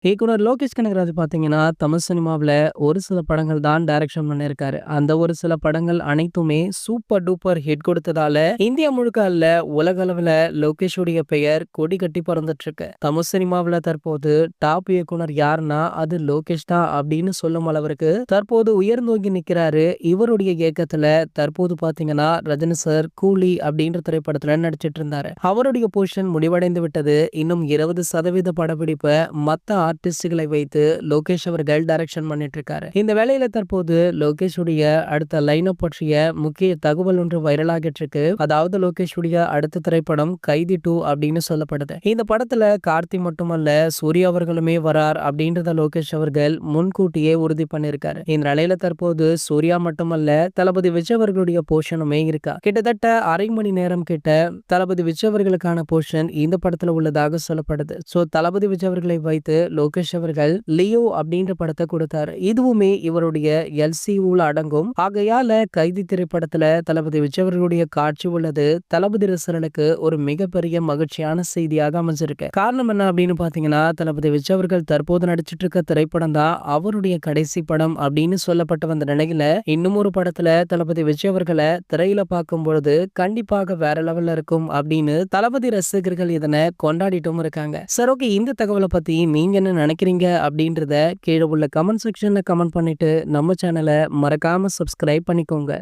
இயக்குனர் லோகேஷ் கனகராஜ் பார்த்தீங்கன்னா, தமிழ் சினிமாவுல ஒரு சில படங்கள் தான் டைரக்ஷன் பண்ணியிருக்காரு. அந்த ஒரு சில படங்கள் அனைத்துமே சூப்பர் டூப்பர் ஹிட் கொடுத்ததால, இந்தியா முழுக்க அல்ல உலக அளவுல லோகேஷுடைய பெயர் கொடி கட்டி பறந்துட்டு இருக்கு. தமிழ் சினிமாவுல தற்போது டாப் இயக்குனர் யாருன்னா, அது லோகேஷ் தான் அப்படின்னு சொல்லும் அளவிற்கு தற்போது உயர்ந்தோங்கி நிக்கிறாரு. இவருடைய இயக்கத்துல தற்போது பார்த்தீங்கன்னா, ரஜினி சார் கூலி அப்படின்ற திரைப்படத்துல நடிச்சிட்டு இருந்தாரு. அவருடைய போர்ஷன் முடிவடைந்து விட்டது. இன்னும் 20% படப்பிடிப்பை மத்த ஆர்டிஸ்டுகளை வைத்து லோகேஷ் அவர்கள் டைரக்ஷன் பண்ணிட்டு இருக்காரு. இந்த வேளையில தற்போது லோகேஷுடைய அடுத்த லைனப் பற்றிய முக்கிய தகவல் ஒன்று வைரலாகிட்டு இருக்கு. அதாவது லோகேஷுடைய அடுத்த திரைப்படம் கைதி 2 அப்படின்னு சொல்லப்படுது. இந்த படத்துல கார்த்தி மட்டுமல்ல சூர்யா அவர்களுமே வரார் அப்படின்றத லோகேஷ் அவர்கள் முன்கூட்டியே உறுதி பண்ணிருக்காரு. இந்த நிலையில தற்போது சூர்யா மட்டுமல்ல தளபதி விஜய் அவர்களுடைய போர்ஷனுமே இருக்கா. கிட்டத்தட்ட அரை மணி நேரம் கிட்ட தளபதி விஜய் அவர்களுக்கான போர்ஷன் இந்த படத்துல உள்ளதாக சொல்லப்படுது. சோ தளபதி விஜய் அவர்களை வைத்து லோகேஷ் அவர்கள் லியோ அப்படின்ற படத்தை கொடுத்தாரு. இதுவுமே இவருடைய எல்சியூல அடங்கும். ஆகையால கைதி திரைப்படத்துல தளபதி விஜய் அவர்களுடைய காட்சி உள்ளது தளபதி ரசிகர்களுக்கு ஒரு மிகப்பெரிய மகிழ்ச்சியான செய்தியாக அமைஞ்சிருக்கு. காரணம் என்ன அப்படின்னு பாத்தீங்கன்னா, தளபதி விஜய் அவர்கள் தற்போது நடிச்சிட்டு இருக்க திரைப்படம் தான் அவருடைய கடைசி படம் அப்படின்னு சொல்லப்பட்டு வந்த நிலையில இன்னும் ஒரு படத்துல தளபதி விஜய் அவர்களை திரையில பார்க்கும் பொழுது கண்டிப்பாக வேற லெவல்ல இருக்கும் அப்படின்னு தளபதி ரசிகர்கள் இதனை கொண்டாடிட்டும் இருக்காங்க. சரி, ஓகே, இந்த தகவலை பத்தி நீங்க என்ன நினைக்கிறீங்க அப்படின்றத கீழே உள்ள கமெண்ட் செக்ஷன்ல கமெண்ட் பண்ணிட்டு நம்ம சேனலை மறக்காம சப்ஸ்கிரைப் பண்ணிக்கோங்க.